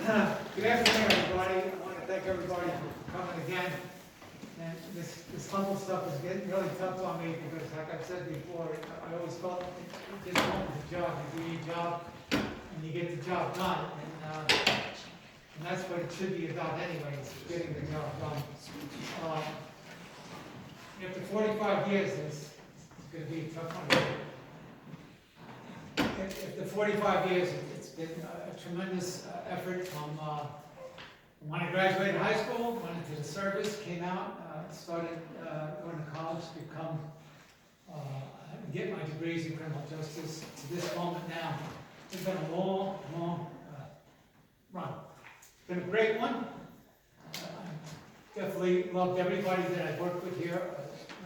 Good afternoon, everybody. I want to thank everybody for coming again. And this humble stuff is getting really tough on me because, like I've said before, I always felt you get home with the job, you do your job, and you get the job done. And that's what it should be about anyway, is getting the job done. After 45 years, it's going to be a tough one. After 45 years, it's been a tremendous effort from when I graduated high school, went into the service, came out, started going to college to get my degrees in criminal justice to this moment now. It's been a long, long run. It's been a great one. I definitely loved everybody that I've worked with here,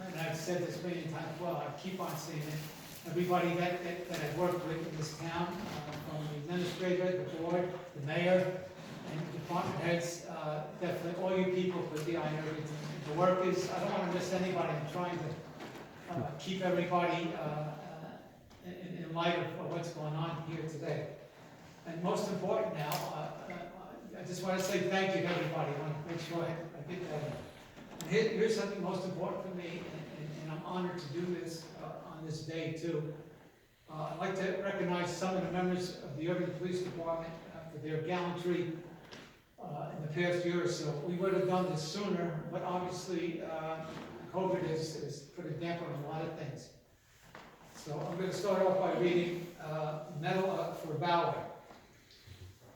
and I've said this many times. Well, I keep on saying it. Everybody that I've worked with in this town, from the administrator, the board, the mayor, and department heads, definitely all you people put the iron everything. The workers, I don't want to miss anybody. I'm trying to keep everybody in light of what's going on here today. And most important now, I just want to say thank you to everybody. I want to make sure I get that. And here's something most important for me, and I'm honored to do this on this day too. I'd like to recognize some of the members of the Irving Police Department for their gallantry in the past year or so. We would have done this sooner, but obviously COVID has put a damper on a lot of things. So I'm going to start off by reading Medal for Valor.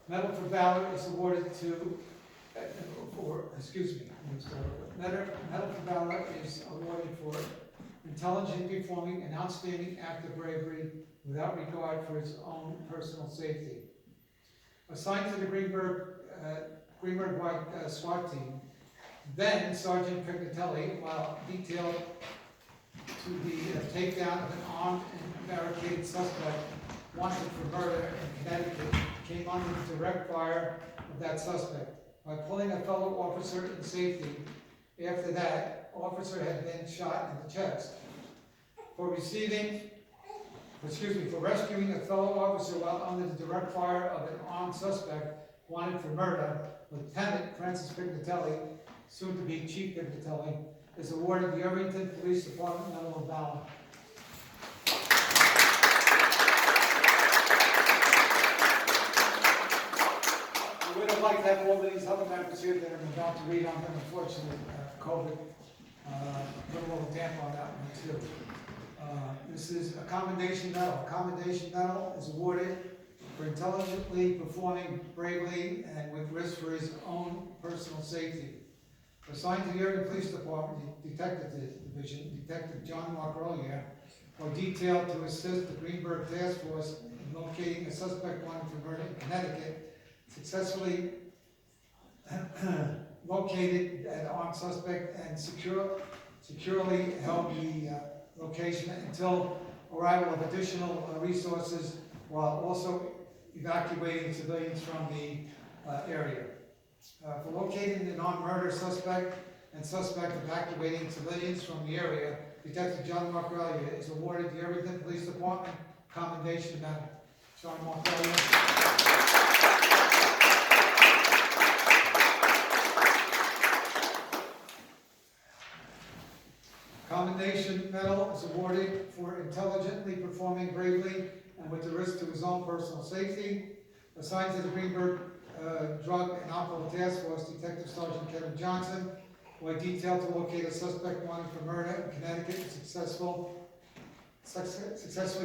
Medal for Valor is awarded to, Medal for Valor is awarded for intelligently performing an outstanding act of bravery without regard for his own personal safety. Assigned to the Greenberg White SWAT team, then Sergeant Pignatelli, while detailed to the takedown of an armed and barricaded suspect wanted for murder in Connecticut, came under the direct fire of that suspect. By pulling a fellow officer in safety, after that, officer had been shot in the chest. For rescuing a fellow officer while under the direct fire of an armed suspect wanted for murder, Lieutenant Francis Pignatelli, soon to be Chief Pignatelli, is awarded the Irvington Police Department Medal of Valor. I would have liked to have all of these other members here that I'm about to read on, but unfortunately, COVID put a little damp on that one too. This is a commendation medal. A commendation medal is awarded for intelligently performing bravely and with risk for his own personal safety. Assigned to the Irving Police Department, Detective Division, Detective John Mark-Rollier, or detailed to assist the Greenberg Task Force in locating a suspect wanted for murder in Connecticut, successfully located an armed suspect and securely held the location until arrival of additional resources, while also evacuating civilians from the area. For locating an armed murder suspect and suspect evacuating civilians from the area, Detective John Mark-Rollier is awarded the Irvington Police Department Commendation Medal. John Mark-Rollier. Commendation Medal is awarded for intelligently performing bravely and with the risk to his own personal safety. Assigned to the Greenberg Drug and Alcohol Task Force, Detective Sergeant Kevin Johnson, who had detailed to locate a suspect wanted for murder in Connecticut and successfully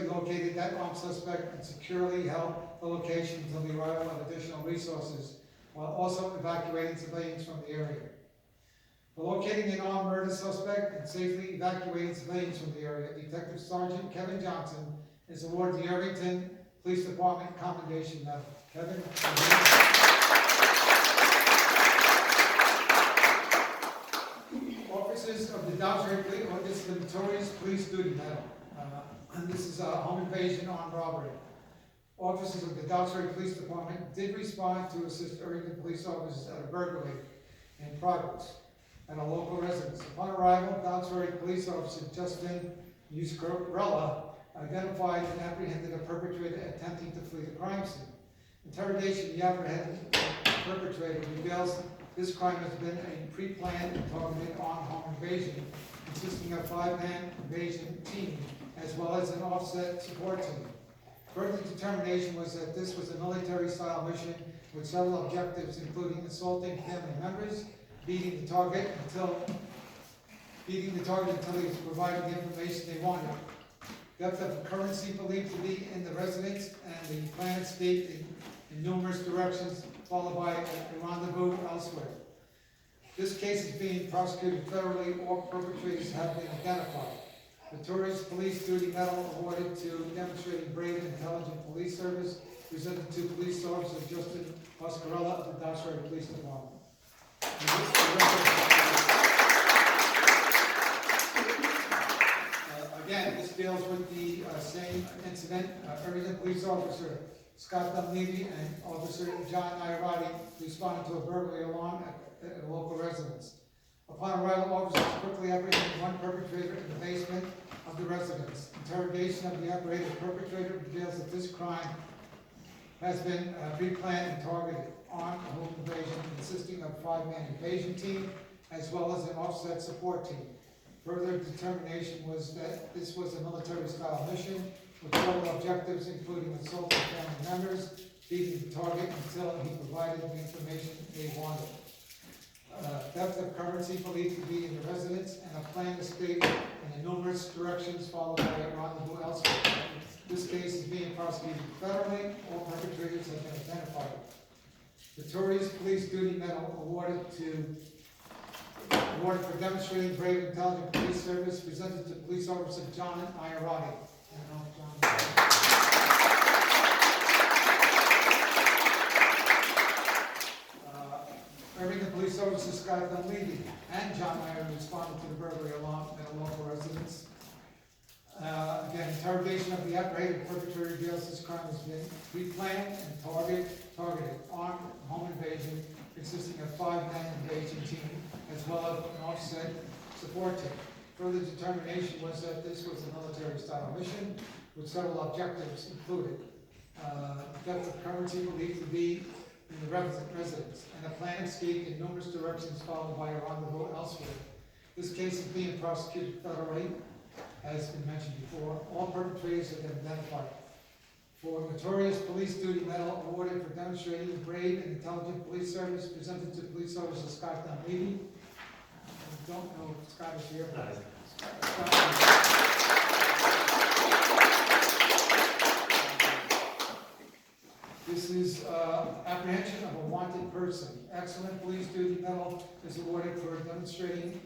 located that armed suspect and securely held the location until the arrival of additional resources, while also evacuating civilians from the area. For locating an armed murder suspect and safely evacuating civilians from the area, Detective Sergeant Kevin Johnson is awarded the Irvington Police Department Commendation Medal. Kevin. Officers of the Dobbsbury Police, this is the Notorious Police Duty Medal. And this is a home invasion armed robbery. Officers of the Dobbsbury Police Department did respond to assist Irvington police officers at a burglary in progress at a local residence. Upon arrival, Dobbsbury police officer Justin Muscarella identified and apprehended a perpetrator attempting to flee the crime scene. Interrogation, the apprehended perpetrator reveals this crime has been a pre-planned and targeted armed home invasion consisting of a 5-man invasion team as well as an offset support team. Further determination was that this was a military-style mission with several objectives, including assaulting family members, beating the target until he was provided the information they wanted. Depth of currency believed to be in the residence, and the plan escaped in numerous directions, followed by a rendezvous elsewhere. This case is being prosecuted federally. All perpetrators have been identified. Notorious Police Duty Medal awarded to demonstrating brave and intelligent police service, presented to Police Officer Justin Oscarella of the Doxbury Police Department. Again, this deals with the same incident. Irvington Police Officer Scott Dunleavy and Officer John Iarati responded to a burglary alarm at a local residence. Upon arrival, officers quickly apprehended one perpetrator in the basement of the residence. Interrogation of the apprehended perpetrator reveals that this crime has been pre-planned and targeted armed home invasion consisting of a 5-man invasion team as well as an offset support team. Further determination was that this was a military-style mission with several objectives, including assaulting family members, beating the target until he provided the information they wanted. Theft of currency believed to be in the residence, and a planned escape in numerous directions, followed by a rendezvous elsewhere. This case is being prosecuted federally. All perpetrators have been identified. Notorious Police Duty Medal awarded for demonstrating brave and intelligent police service, presented to Police Officer John Iarati. Irvington Police Officer Scott Dunleavy and John Iarati responded to the burglary alarm at a local residence. Again, interrogation of the apprehended perpetrator reveals this crime has been pre-planned and targeted armed home invasion consisting of 5-man invasion team as well as an offset support team. Further determination was that this was a military-style mission with several objectives included theft of currency believed to be in the residence, and a planned escape in numerous directions followed by a rendezvous elsewhere. This case is being prosecuted federally, as been mentioned before. All perpetrators have been identified. For Notorious Police Duty Medal awarded for demonstrating brave and intelligent police service, presented to Police Officer Scott Dunleavy. I don't know if Scott is here. This is apprehension of a wanted person. Excellent Police Duty Medal is awarded for demonstrating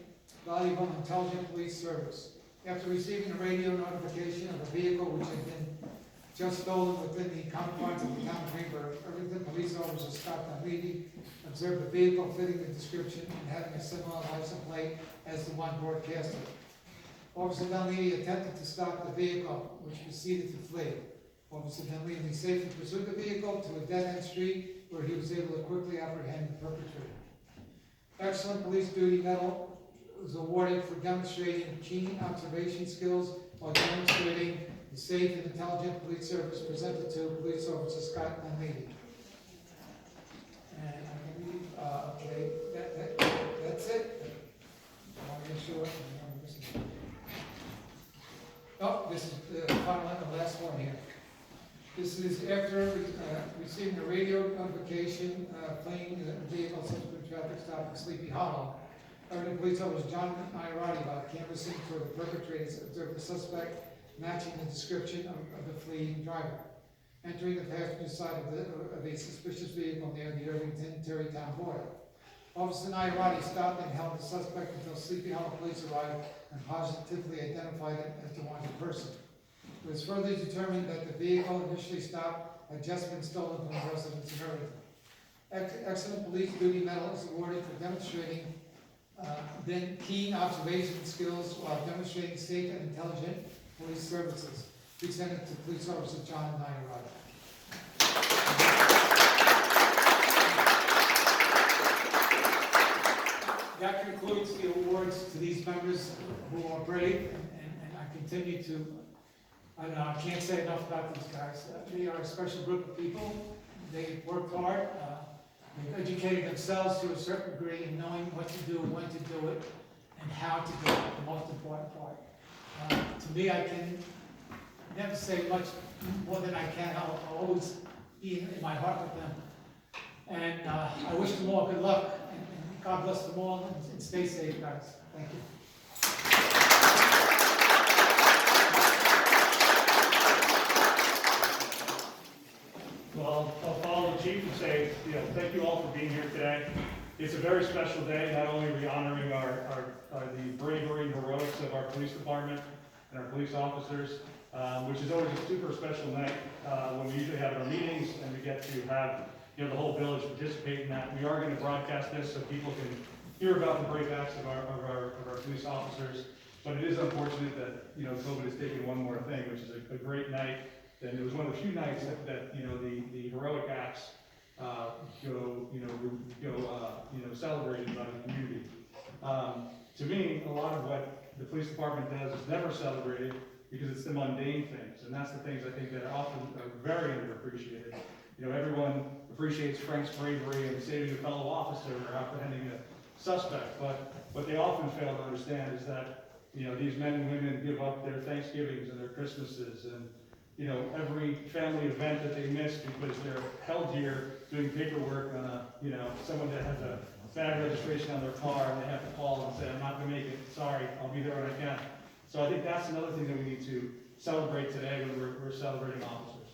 valuable and intelligent police service. After receiving a radio notification of a vehicle which had been just stolen within the confines of the town of Greenberg, Irvington Police Officer Scott Dunleavy observed the vehicle fitting the description and having a similar license plate as the one broadcasted. Officer Dunleavy attempted to stop the vehicle, which proceeded to flee. Officer Dunleavy safely pursued the vehicle to a dead-end street where he was able to quickly apprehend the perpetrator. Excellent Police Duty Medal was awarded for demonstrating keen observation skills while demonstrating the safe and intelligent police service, presented to Police Officer Scott Dunleavy. And I believe, okay, that's it. I want to make sure. Oh, this is the final and the last one here. This is after receiving a radio notification, fleeing the vehicle subsequent traffic stop in Sleepy Hollow. Irvington Police Officer John Iarati, by canvassing for the perpetrators, observed the suspect matching the description of the fleeing driver, entering the passenger side of a suspicious vehicle near the Irvington-Terrytown border. Officer Iarati stopped and held the suspect until Sleepy Hollow police arrived and positively identified him as the wanted person. It was further determined that the vehicle initially stopped had just been stolen from the residence in Irvington. Excellent Police Duty Medal is awarded for demonstrating keen observation skills while demonstrating safe and intelligent police services, presented to Police Officer John Iarati. That concludes the awards to these members who are brave, and I continue to, I don't know, I can't say enough about these guys. They are a special group of people. They worked hard. They've educated themselves to a certain degree in knowing what to do, when to do it, and how to do it, the most important part. To me, I can never say much more than I can. I'll always be in my heart with them. And I wish them all good luck, and God bless them all, and stay safe, guys. Thank you. Well, I'll follow the chief and say, thank you all for being here today. It's a very special day. Not only are we honoring the bravery and heroics of our police department and our police officers, which is always a super special night when we usually have our meetings and we get to have the whole village participate in that. We are going to broadcast this so people can hear about the brave acts of our police officers. But it is unfortunate that COVID has taken one more thing, which is a great night. And it was one of the few nights that the heroic acts go celebrated by the community. To me, a lot of what the police department does is never celebrated because it's the mundane things, and that's the things I think that are very underappreciated. Everyone appreciates Frank's bravery in saving a fellow officer or apprehending a suspect, but what they often fail to understand is that these men and women give up their Thanksgivings and their Christmases and every family event that they miss because they're held here doing paperwork on someone that has a bad registration on their car and they have to call and say, I'm not going to make it, sorry, I'll be there when I can. So I think that's another thing that we need to celebrate today when we're celebrating officers.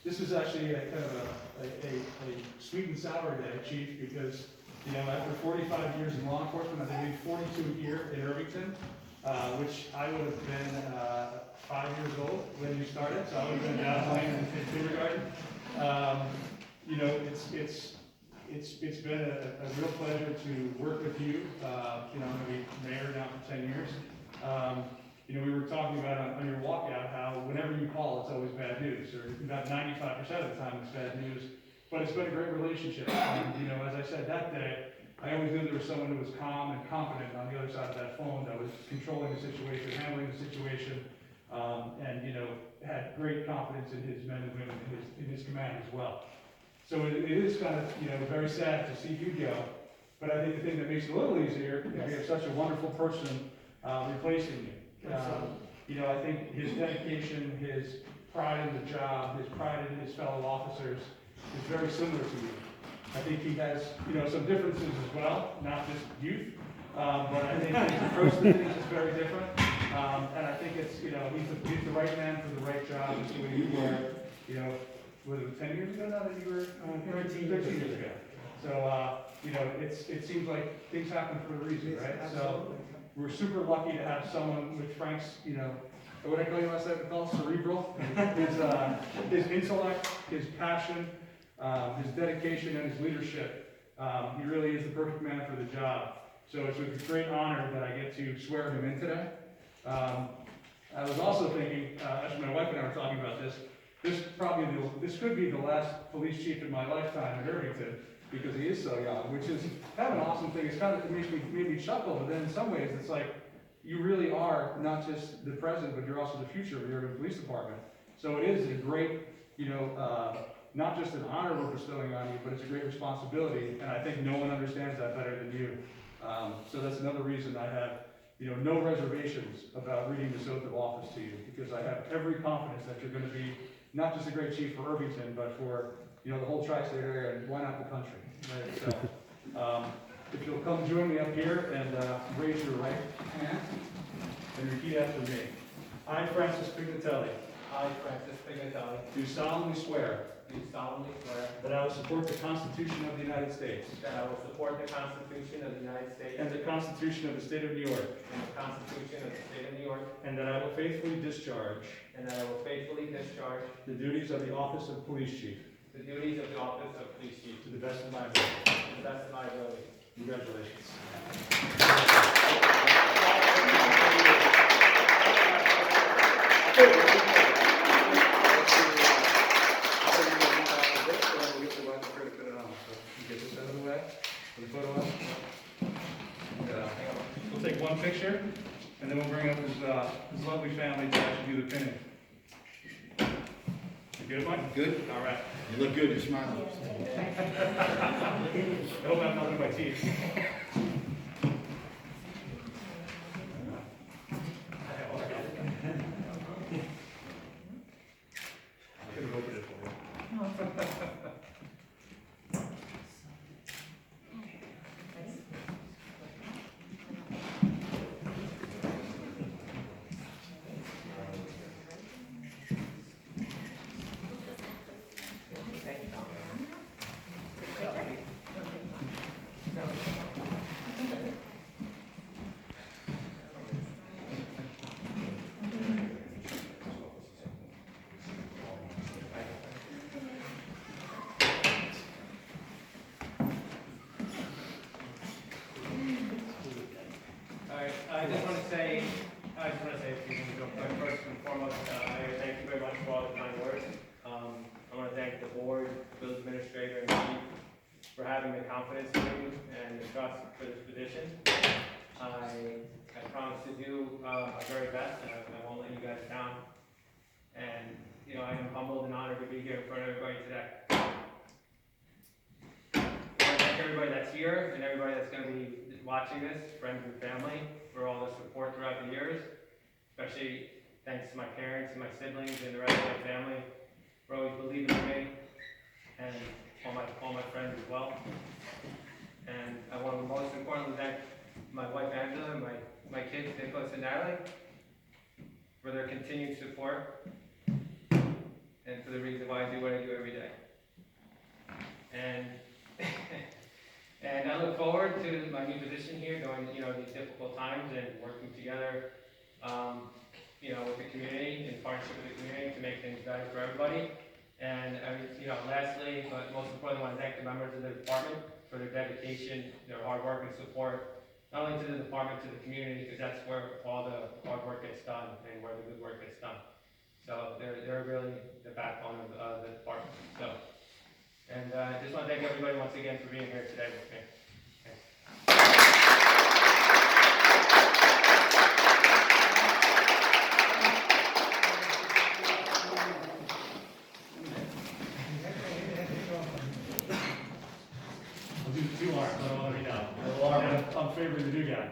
This is actually a kind of a sweet and sour day, Chief, because after 45 years in law enforcement, I did 42 here in Irvington, which I would have been 5 years old when you started, so I would have been down playing in kindergarten. It's been a real pleasure to work with you. I'm going to be mayor now for 10 years. We were talking about on your walkout how whenever you call, it's always bad news, or about 95% of the time it's bad news. But it's been a great relationship. As I said that day, I always knew there was someone who was calm and confident on the other side of that phone that was controlling the situation, handling the situation, and had great confidence in his men and women in his command as well. So it is kind of very sad to see you go, but I think the thing that makes it a little easier is we have such a wonderful person replacing you. I think his dedication, his pride in the job, his pride in his fellow officers is very similar to you. I think he has some differences as well, not just youth, but I think his approach to things is very different. And I think it's he's the right man for the right job, just the way you were. Was it 10 years ago now that you were 13 years ago? So it seems like things happen for a reason, right? So we're super lucky to have someone with Frank's what did I call you last night, Nicole? Cerebral. His intellect, his passion, his dedication, and his leadership. He really is the perfect man for the job. So it's with great honor that I get to swear him in today. I was also thinking, actually my wife and I were talking about this. This could be the last police chief in my lifetime in Irvington because he is so young, which is kind of an awesome thing. It made me chuckle, but then in some ways it's like you really are not just the present, but you're also the future of the Irvington Police Department. So it is a great, not just an honor we're bestowing on you, but it's a great responsibility, and I think no one understands that better than you. So that's another reason I have, no reservations about reading this oath of office to you, because I have every confidence that you're going to be not just a great chief for Irvington, but for the whole tri-state area, and why not the country? Right? So, if you'll come join me up here and raise your right hand and repeat after me. I, Francis Pignatelli, do solemnly swear that I will support the Constitution of the United States and the Constitution of the State of New York, and that I will faithfully discharge the duties of the office of police chief to the best of my ability. Congratulations. We'll take one picture, and then we'll bring up his lovely family to actually do the pinning. Good one? Good? All right. You look good, you're smiling. I hope I have nothing in my teeth. I could've opened it for you. All right, I just want to say a few things real quick. First and foremost, Mayor, thank you very much for all the kind words. I want to thank the board, the village administrator, and chief for having the confidence in me and the trust for this position. I promise to do my very best, and I won't let you guys down. And, you know, I am humbled and honored to be here in front of everybody today. I want to thank everybody that's here and everybody that's going to be watching this, friends and family, for all the support throughout the years. Especially thanks to my parents and my siblings and the rest of my family for always believing in me, and all my friends as well. And I want to most importantly thank my wife Angela and my kids Nicholas and Natalie for their continued support and for the reason why I do what I do every day. And and I look forward to my new position here, during these difficult times and working together, with the community, in partnership with the community, to make things better for everybody. And lastly, but most importantly, I want to thank the members of the department for their dedication, their hard work and support, not only to the department, to the community, because that's where all the hard work gets done and where the good work gets done. So they're really the backbone of the department. So. And I just want to thank everybody once again for being here today with me. Thanks. I'll do 2 arms, I don't want to be down. I'm favoring the new guy.